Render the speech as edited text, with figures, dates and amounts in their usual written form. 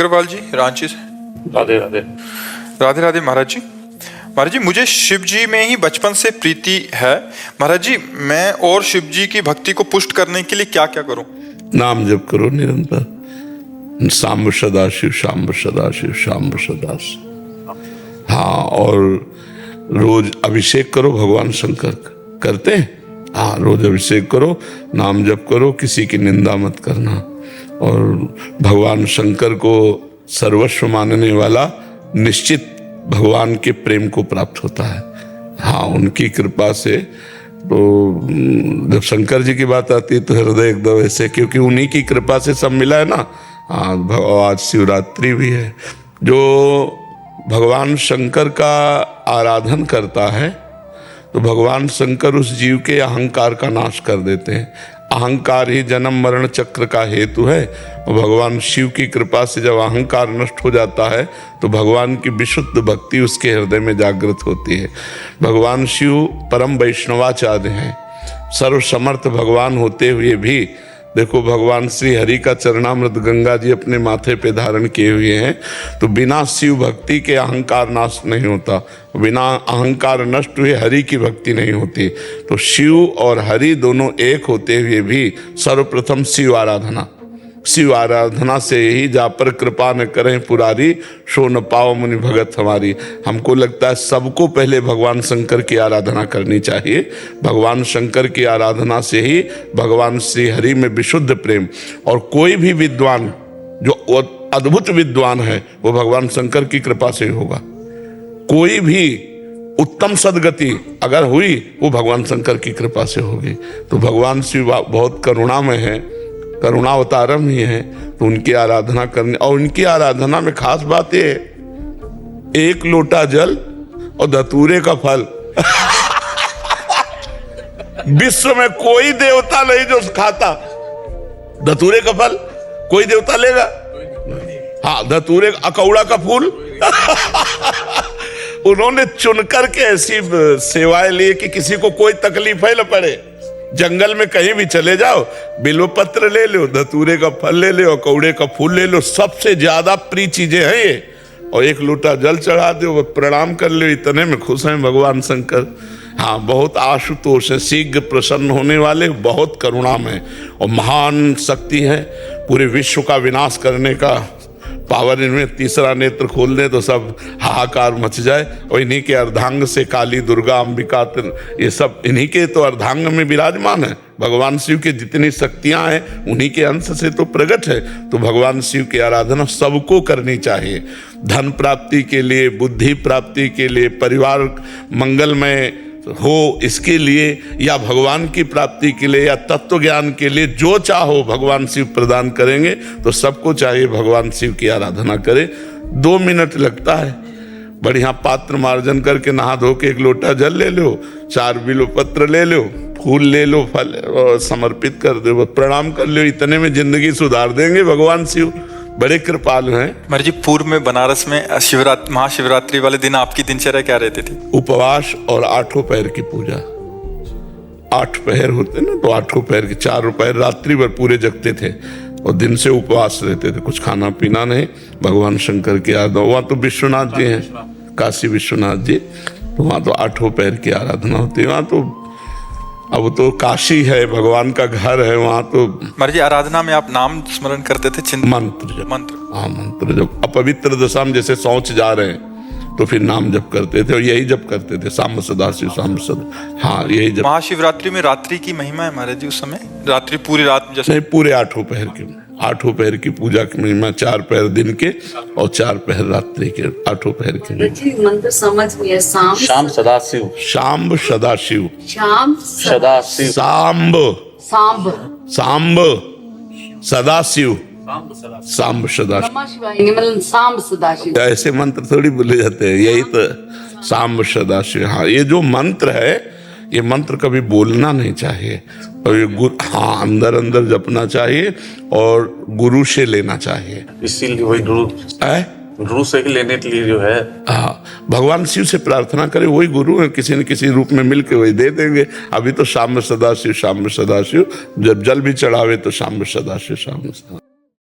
अग्रवाल जी, रांची से। राधे राधे। राधे राधे महाराज जी। महाराज जी, मुझे शिव जी में ही बचपन से प्रीति है। महाराज जी, मैं और शिव जी की भक्ति को पुष्ट करने के लिए क्या क्या करूं? नाम जप करो निरंतर, सांब सदाशिव सांब सदाशिव सांब सदाशिव। हाँ, और रोज अभिषेक करो। भगवान शंकर करते हैं। हाँ, रोज अभिषेक करो, नाम जप करो, किसी की निंदा मत करना। और भगवान शंकर को सर्वस्व मानने वाला निश्चित भगवान के प्रेम को प्राप्त होता है। हाँ, उनकी कृपा से। तो जब शंकर जी की बात आती है तो हृदय एकदम ऐसे, क्योंकि उन्हीं की कृपा से सब मिला है ना। हाँ, आज शिवरात्रि भी है। जो भगवान शंकर का आराधन करता है तो भगवान शंकर उस जीव के अहंकार का नाश कर देते हैं। अहंकार ही जन्म मरण चक्र का हेतु है। और भगवान शिव की कृपा से जब अहंकार नष्ट हो जाता है तो भगवान की विशुद्ध भक्ति उसके हृदय में जागृत होती है। भगवान शिव परम वैष्णवाचार्य हैं। सर्वसमर्थ भगवान होते हुए भी देखो, भगवान श्री हरि का चरणामृत गंगा जी अपने माथे पे धारण किए हुए हैं। तो बिना शिव भक्ति के अहंकार नाश नहीं होता, बिना अहंकार नष्ट हुए हरि की भक्ति नहीं होती। तो शिव और हरि दोनों एक होते हुए भी सर्वप्रथम शिव आराधना। शिव आराधना से ही जा पर कृपा न करें पुरारी, सो न पाओ मुनि भगत हमारी। हमको लगता है सबको पहले भगवान शंकर की आराधना करनी चाहिए। भगवान शंकर की आराधना से ही भगवान श्री हरि में विशुद्ध प्रेम। और कोई भी विद्वान जो अद्भुत विद्वान है वो भगवान शंकर की कृपा से होगा। कोई भी उत्तम सदगति अगर हुई वो भगवान शंकर की कृपा से होगी। तो भगवान शिव बहुत करुणामय है, करुणावतारम ही है। तो उनकी आराधना करने, और उनकी आराधना में खास बात ये है, एक लोटा जल और धतूरे का फल। विश्व में कोई देवता नहीं जो खाता धतूरे का फल। कोई देवता लेगा? हाँ, धतूरे अकौड़ा का फूल। उन्होंने चुनकर के ऐसी सेवाएं ली कि किसी को कोई तकलीफ ही न पड़े। जंगल में कहीं भी चले जाओ, बिल्व पत्र ले लो, धतूरे का फल ले लो, कौड़े का फूल ले लो, सबसे ज्यादा प्रिय चीजें हैं ये। और एक लोटा जल चढ़ा दो, प्रणाम कर लो, इतने में खुश हैं भगवान शंकर। हाँ, बहुत आशुतोष है, शीघ्र प्रसन्न होने वाले, बहुत करुणामय और महान शक्ति है। पूरे विश्व का विनाश करने का पावर इनमें। तीसरा नेत्र खोल दे तो सब हाहाकार मच जाए। और इन्हीं के अर्धांग से काली, दुर्गा, अंबिका, ये सब इन्हीं के तो अर्धांग में विराजमान है। भगवान शिव की जितनी शक्तियां हैं उन्हीं के अंश से तो प्रकट है। तो भगवान शिव की आराधना सबको करनी चाहिए। धन प्राप्ति के लिए, बुद्धि प्राप्ति के लिए, परिवार मंगलमय हो इसके लिए, या भगवान की प्राप्ति के लिए, या तत्व ज्ञान के लिए, जो चाहो भगवान शिव प्रदान करेंगे। तो सबको चाहिए भगवान शिव की आराधना करे। 2 मिनट लगता है। बढ़िया पात्र मार्जन करके नहा धो के एक लोटा जल ले लो, 4 बिल्व पत्र ले लो, फूल ले लो, फल और समर्पित कर दो, प्रणाम कर लो, इतने में जिंदगी सुधार देंगे भगवान शिव। बड़े कृपालु हैं। महाराज जी, पूर्व में बनारस में महाशिवरात्रि वाले दिन आपकी दिनचर्या क्या रहती थी? उपवास और 8 पैर की पूजा। 8 पहर होते ना, तो 8 पैर के 4 पैर रात्रि भर पूरे जगते थे और दिन से उपवास रहते थे, कुछ खाना पीना नहीं। भगवान शंकर की आराधना। वहाँ तो विश्वनाथ जी हैं, काशी विश्वनाथ जी, तो वहाँ तो 8 पैर की आराधना होती है। वहाँ तो अब तो काशी है, भगवान का घर है वहाँ तो। महाराज जी, आराधना में आप नाम स्मरण करते थे? मंत्र। हाँ, मंत्र जब अपवित्र दशा में जैसे शौच जा रहे हैं तो फिर नाम जप करते थे, और यही जप करते थे, सांब सदाशिव सांब सदा। हाँ, यही जप। महाशिवरात्रि में रात्रि की महिमा है महाराज जी। उस समय रात्रि पूरी रात जैसे नहीं, पूरे 8 पहर की, 8 पहर की पूजा की महिमा। 4 पहर दिन के और 4 पहर रात्रि के, 8 पहर के। मंत्र समझ में है। शाम सदाशिव, सांब सदाशिव, शाम सदाशिव, सांब सांब सांब सदाशिव, सांब सदाशिव। नमः शिवाय नहीं, मतलब सांब सदाशिव। ऐसे मंत्र थोड़ी बोले जाते हैं, यही तो सांब सदाशिव। हाँ, ये जो मंत्र है, ये मंत्र कभी बोलना नहीं चाहिए। और ये हाँ, अंदर अंदर जपना चाहिए और गुरु से लेना चाहिए। इसीलिए वही गुरु से ही लेने के लिए जो है। हाँ, भगवान शिव से प्रार्थना करें, वही गुरु है, किसी न किसी रूप में मिलके वही दे देंगे। अभी तो शाम सदाशिव, शाम सदाशिव, जब जल भी चढ़ावे तो शाम सदाशिव, शाम सदाशिव।